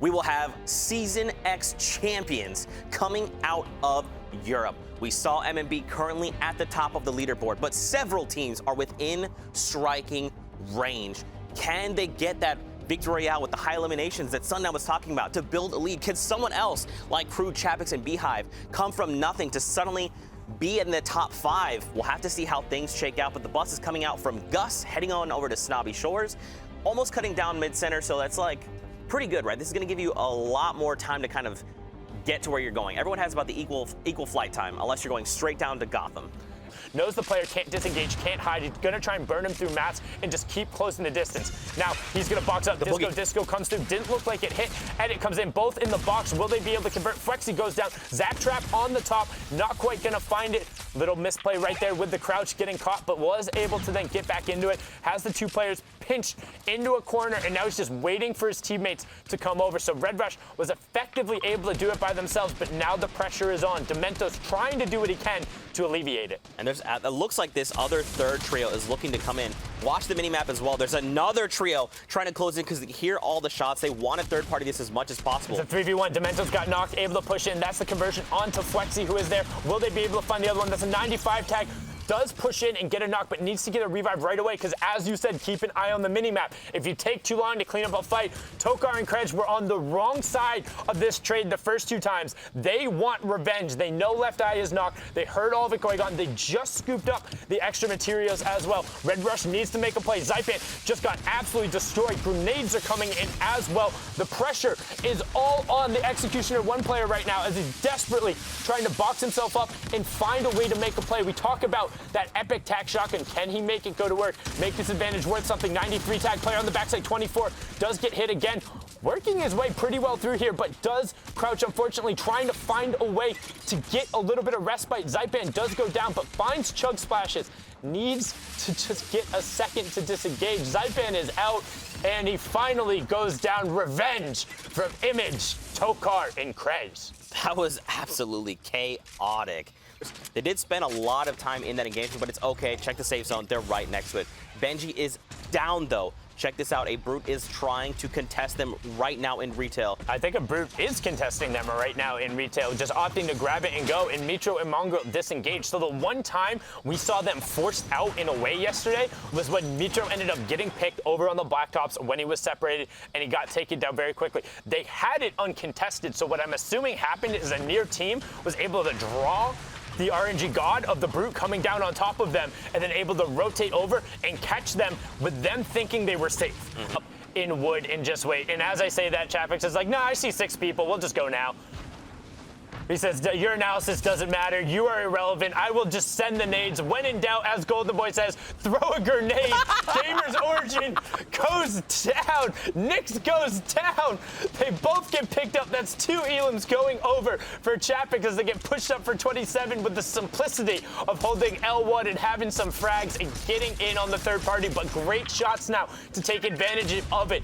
we will have Season X champions coming out of Europe. We saw MMB currently at the top of the leaderboard, but several teams are within striking range. Can they get that victory royale with the high eliminations that Sundown was talking about to build a lead? Can someone else like Crew, Chapix, and Beehive come from nothing to suddenly be in the top 5? We'll have to see how things shake out, but the bus is coming out from Gus, heading on over to Snobby Shores, almost cutting down mid-center, so that's like pretty good, right? This is going to give you a lot more time to kind of get to where you're going. Everyone has about the equal flight time, unless you're going straight down to Gotham. Knows the player can't disengage, can't hide. He's going to try and burn him through mats and just keep closing the distance. Now, he's going to box up. Disco comes through. Didn't look like it hit. Edit comes in. Both in the box. Will they be able to convert? Flexi goes down. Zap Trap on the top. Not quite going to find it. Little misplay right there with the crouch getting caught, but was able to then get back into it. Has the two players pinched into a corner, and now he's just waiting for his teammates to come over. So Red Rush was effectively able to do it by themselves, but now the pressure is on. Demento's trying to do what he can to alleviate it. And it looks like this other third trio is looking to come in. Watch the minimap as well. There's another trio trying to close in because they hear all the shots. They want to third party this as much as possible. It's a 3v1. Demento's got knocked, able to push in. That's the conversion onto Flexi, who is there. Will they be able to find the other one? That's a 95 tag. Does push in and get a knock, but needs to get a revive right away because, as you said, keep an eye on the minimap. If you take too long to clean up a fight, Tokar and Krej were on the wrong side of this trade the first two times. They want revenge. They know Left Eye is knocked. They heard all of it going on. They just scooped up the extra materials as well. Red Rush needs to make a play. Zypan just got absolutely destroyed. Grenades are coming in as well. The pressure is all on the Executioner one player right now as he's desperately trying to box himself up and find a way to make a play. We talk about that epic tack shotgun. Can he make it go to work? Make this advantage worth something. 93 tag player on the backside. 24 does get hit again. Working his way pretty well through here, but does crouch, unfortunately, trying to find a way to get a little bit of respite. Zypan does go down, but finds Chug Splashes. Needs to just get a second to disengage. Zypan is out, and he finally goes down. Revenge from Image, Tokar, and Krej. That was absolutely chaotic. They did spend a lot of time in that engagement, but it's okay. Check the safe zone. They're right next to it. Benji is down, though. Check this out. A Brute is trying to contest them right now in retail. I think a Brute is contesting them right now in retail, just opting to grab it and go, and Mitro and Mongrel disengaged. So the one time we saw them forced out in a way yesterday was when Mitro ended up getting picked over on the blacktops when he was separated, and he got taken down very quickly. They had it uncontested, so what I'm assuming happened is a near team was able to draw the RNG god of the Brute coming down on top of them and then able to rotate over and catch them with them thinking they were safe. In wood and just wait. And as I say that, Chapix is like, nah, I see 6 people. We'll just go now. He says, your analysis doesn't matter. You are irrelevant. I will just send the nades. When in doubt, as Golden Boy says, throw a grenade. Gamer's Origin goes down. Nyx goes down. They both get picked up. That's 2 elims going over for Chapix as they get pushed up for 27 with the simplicity of holding L1 and having some frags and getting in on the third party. But great shots now to take advantage of it.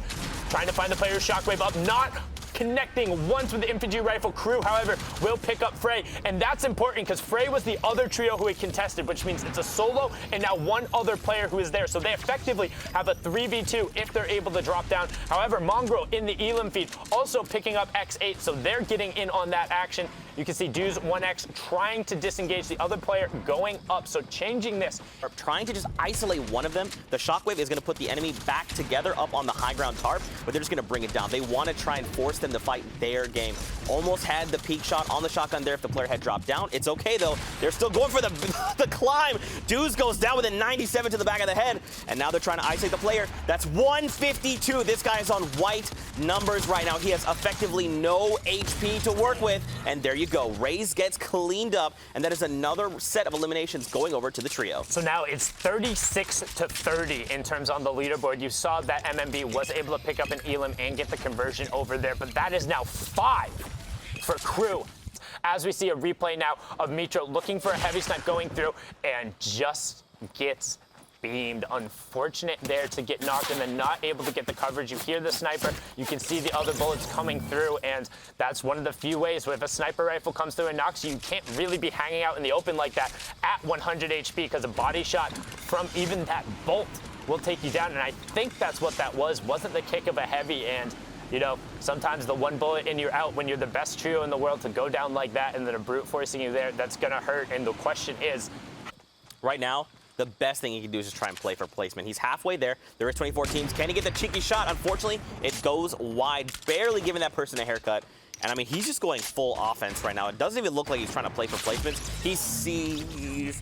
Trying to find the player's shockwave up. Not connecting once with the infantry rifle. Crew, however, will pick up Frey, and that's important because Frey was the other trio who had contested, which means it's a solo and now one other player who is there. So they effectively have a 3v2 if they're able to drop down. However, Mongrel in the elim feed also picking up X8, so they're getting in on that action. You can see Dues 1X trying to disengage the other player going up, so changing this. Trying to just isolate one of them. The shockwave is going to put the enemy back together up on the high ground tarp, but they're just going to bring it down. They want to try and force them to fight their game. Almost had the peak shot on the shotgun there if the player had dropped down. It's okay, though. They're still going for the climb. Dues goes down with a 97 to the back of the head, and now they're trying to isolate the player. That's 152. This guy is on white numbers right now. He has effectively no HP to work with, and there you go. Raze gets cleaned up, and that is another set of eliminations going over to the trio. So now it's 36 to 30 in terms on the leaderboard. You saw that MMB was able to pick up an elim and get the conversion over there, but that is now 5 for Crew. As we see a replay now of Mitro looking for a heavy snipe going through and just gets beamed. Unfortunate there to get knocked and then not able to get the coverage. You hear the sniper, you can see the other bullets coming through, and that's one of the few ways where if a sniper rifle comes through and knocks you, you can't really be hanging out in the open like that at 100 HP because a body shot from even that bolt will take you down, and I think that's what that was. Wasn't the kick of a heavy, and You know, sometimes the one bullet and you're out when you're the best trio in the world to go down like that and then a brute forcing you there, that's going to hurt. And the question is, right now, the best thing he can do is just try and play for placement. He's halfway there. There is 24 teams. Can he get the cheeky shot? Unfortunately, it goes wide, barely giving that person a haircut. And I mean, he's just going full offense right now. It doesn't even look like he's trying to play for placements. He sees,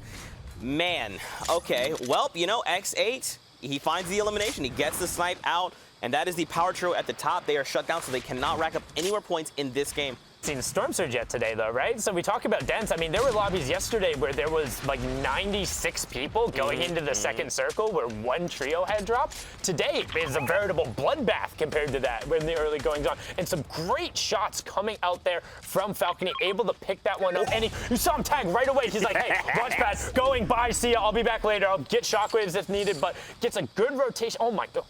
man, okay. Well, you know, X8, he finds the elimination. He gets the snipe out, and that is the power trio at the top. They are shut down, so they cannot rack up any more points in this game. Seen Storm Surge yet today, though, right? So we talk about Dents. I mean, there were lobbies yesterday where there was like 96 people going into the second circle where one trio had dropped. Today is a veritable bloodbath compared to that when the early goings on. And some great shots coming out there from Falcony, able to pick that one up. And you saw him tag right away. He's like, hey, launchpad, going by, see ya, I'll be back later. I'll get shockwaves if needed, but gets a good rotation. Oh my God.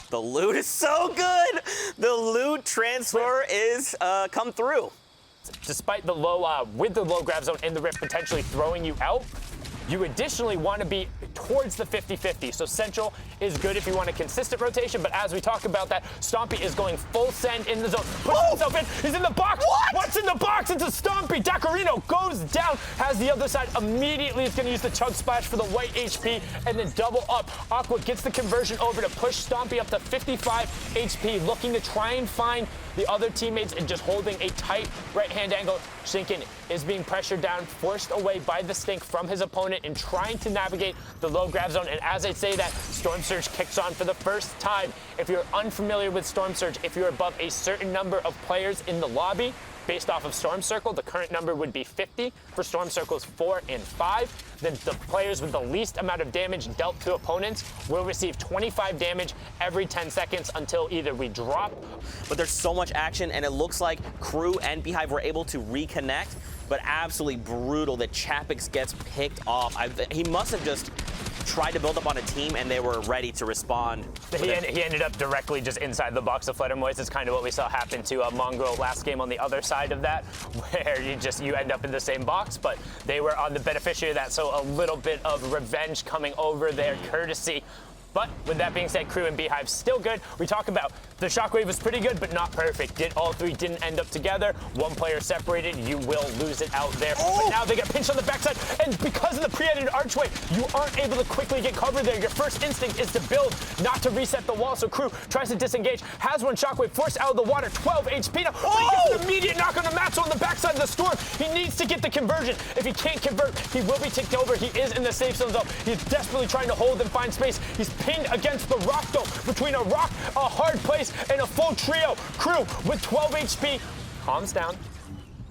The loot is so good. The loot transfer is come through. Despite the low, with the low grab zone and the rip potentially throwing you out, you additionally want to be towards the 50-50. So Central is good if you want a consistent rotation, but as we talk about that, Stompy is going full send in the zone. Puts himself in, he's in the box. What? What's in the box? It's a Stompy. Dacarino goes down, has the other side immediately. Is going to use the Chug Splash for the white HP and then double up. Aqua gets the conversion over to push Stompy up to 55 HP, looking to try and find the other teammates and just holding a tight right-hand angle. Shinken is being pressured down, forced away by the stink from his opponent and trying to navigate the low grab zone. And as I say that, Storm Surge kicks on for the first time. If you're unfamiliar with Storm Surge, if you're above a certain number of players in the lobby, based off of Storm Circle, the current number would be 50 for Storm Circles 4 and 5. Then the players with the least amount of damage dealt to opponents will receive 25 damage every 10 seconds until either we drop. But there's so much action, and it looks like Crew and Beehive were able to reconnect, but absolutely brutal that Chapix gets picked off. He must have just tried to build up on a team, and they were ready to respond. He ended up directly just inside the box of Fluttermoist. It's kind of what we saw happen to Mongrel last game on the other side of that, where you end up in the same box, but they were on the beneficiary of that, so a little bit of revenge coming over their courtesy. But with that being said, Crew and Beehive still good. We talk about the Shockwave was pretty good, but not perfect. All three didn't end up together. One player separated, you will lose it out there. But now they get pinched on the backside, and because of the pre-edited archway, you aren't able to quickly get covered there. Your first instinct is to build, not to reset the wall. So Crew tries to disengage, has one Shockwave forced out of the water, 12 HP now. But he gets an immediate knock on the match on the backside of the storm. He needs to get the conversion. If he can't convert, he will be ticked over. He is in the safe zone though. He's desperately trying to hold and find space. He's pinned against the rock though, between a rock, a hard place, and a full trio. Crew with 12 HP calms down,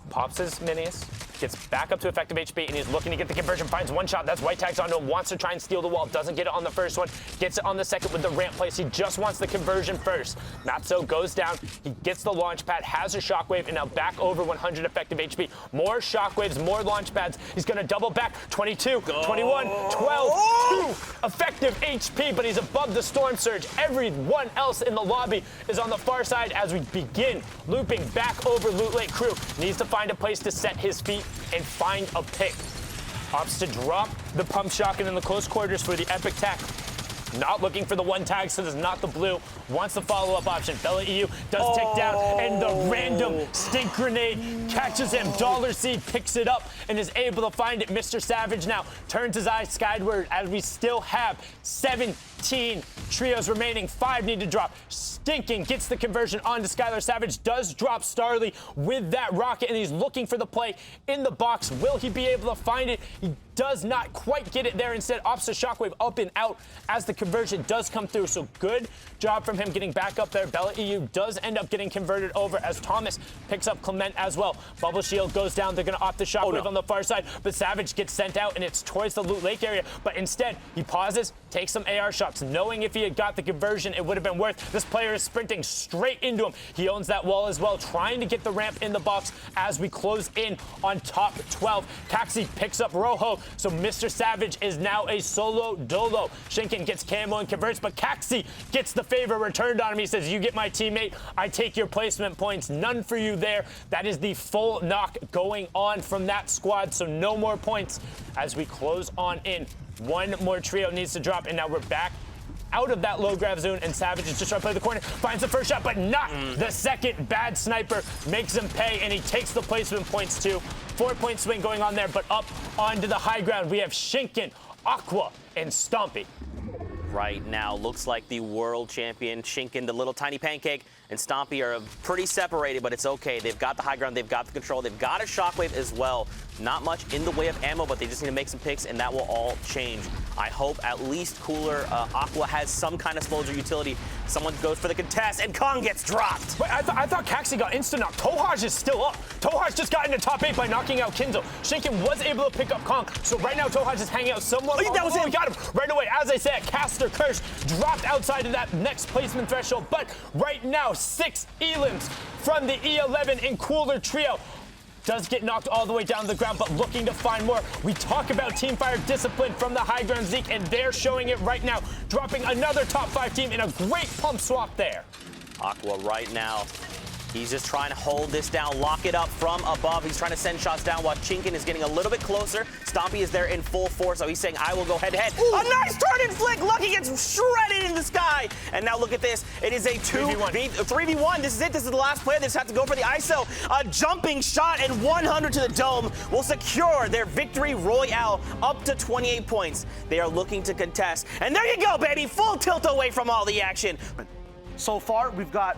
pops his minis, gets back up to effective HP, and he's looking to get the conversion, finds one shot. That's white tags onto him, wants to try and steal the wall, doesn't get it on the first one, gets it on the second with the ramp place. He just wants the conversion first. Not so, goes down, he gets the launch pad, has a shockwave, and now back over 100 effective HP. More shockwaves, more launch pads. He's gonna double back, 22, 21, 12, 2 effective HP, but he's above the Storm Surge. Everyone else in the lobby is on the far side as we begin looping back over Loot Lake. Crew needs to find a place to set his feet and find a pick. Opts to drop the pump shotgun in the close quarters for the epic tech. Not looking for the one tag, so this is not the blue. Wants the follow-up option. Bella EU does tick down, and the random stink grenade catches him. Dollar Seed picks it up and is able to find it. Mr. Savage now turns his eyes skyward as we still have 17 trios remaining. 5 need to drop. Stinking gets the conversion onto Skylar Savage. Does drop Starly with that rocket, and he's looking for the play in the box. Will he be able to find it? He does not quite get it there. Instead, opts to Shockwave up and out as the conversion does come through. So good job from him getting back up there. Bella EU does end up getting converted over as Thomas picks up Clement as well. Bubble Shield goes down. They're going to opt the Shockwave on the far side, but Savage gets sent out, and it's towards the Loot Lake area. But instead, he pauses, takes some AR shots, knowing if he had got the conversion, it would have been worth. This player is sprinting straight into him. He owns that wall as well, trying to get the ramp in the box as we close in on top 12. Caxi picks up Rojo, so Mr. Savage is now a solo dolo. Shinken gets camo and converts, but Caxi gets the favor returned on him. He says, you get my teammate, I take your placement points. None for you there. That is the full knock going on from that squad, so no more points as we close on in. One more trio needs to drop, and now we're back out of that low grab zone, and Savage is just trying to play the corner, finds the first shot, but not the second. Bad sniper makes him pay, and he takes the placement points too. 4-point swing going on there, but up onto the high ground, we have Shinken, Aqua, and Stompy. Right now, looks like the world champion, Shinken, the little tiny pancake, and Stompy are pretty separated, but it's okay. They've got the high ground, they've got the control, they've got a shockwave as well. Not much in the way of ammo, but they just need to make some picks, and that will all change. I hope at least Cooler Aqua has some kind of soldier utility. Someone goes for the contest, and Kong gets dropped. Wait, I thought Caxi got insta-knocked. Tohaj is still up. Tohaj just got into top 8 by knocking out Kinzo. Shinken was able to pick up Kong, so right now Tohaj is hanging out somewhat. Oh, that was it. We got him right away. As I said, Caster Curse dropped outside of that next placement threshold, but right now, 6 elims from the E11 in Cooler Trio. Does get knocked all the way down to the ground, but looking to find more. We talk about Teamfire discipline from the high ground Zeke, and they're showing it right now, dropping another top 5 team in a great pump swap there. Aqua right now, he's just trying to hold this down, lock it up from above. He's trying to send shots down while Shinken is getting a little bit closer. Stompy is there in full force, so he's saying, I will go head-to-head. A nice turn and flick. Lucky gets shredded in the sky. And now look at this. It is a 3v1. This is it. This is the last play. They just have to go for the ISO. A jumping shot and 100 to the dome will secure their victory royale up to 28 points. They are looking to contest. And there you go, baby. Full tilt away from all the action. So far, we've got,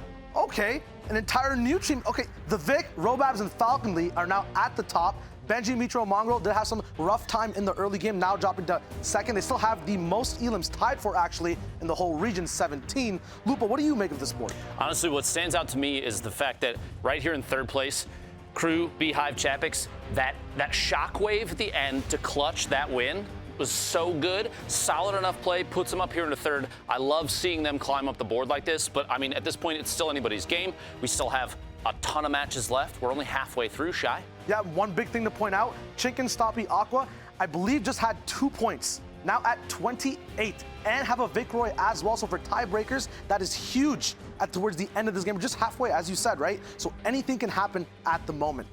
an entire new team. Okay, the Vic, Robabs, and Falcon Lee are now at the top. Benji, Mitro, Mongrel did have some rough time in the early game, now dropping to second. They still have the most elims tied for, actually, in the whole region, 17. Lupa, what do you make of this board? Honestly, what stands out to me is the fact that right here in third place, Crew, Beehive, Chapix, that shockwave at the end to clutch that win was so good. Solid enough play, puts them up here into third. I love seeing them climb up the board like this, but I mean, at this point, it's still anybody's game. We still have a ton of matches left. We're only halfway through, Shy. Yeah, one big thing to point out, Chicken, Stompy, Aqua, I believe just had 2 points. Now at 28, and have a Vic Roy as well. So for tiebreakers, that is huge towards the end of this game. We're just halfway, as you said, right? So anything can happen at the moment.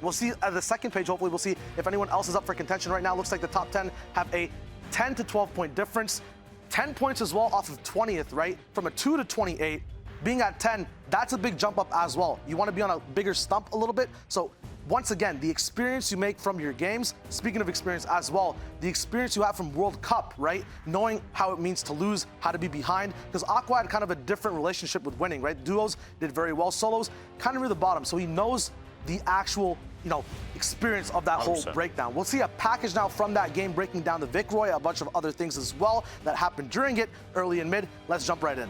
We'll see at the second page, hopefully we'll see if anyone else is up for contention right now. Looks like the top 10 have a 10 to 12 point difference. 10 points as well off of 20th, right? From a 2 to 28, being at 10, that's a big jump up as well. You want to be on a bigger stump a little bit. So once again, the experience you make from your games, speaking of experience as well, the experience you have from World Cup, right? Knowing how it means to lose, how to be behind, because Aqua had kind of a different relationship with winning, right? Duos did very well, solos kind of near the bottom. So he knows the actual, experience of that 100%. Whole breakdown. We'll see a package now from that game breaking down the Vic Roy, a bunch of other things as well that happened during it, early and mid. Let's jump right in.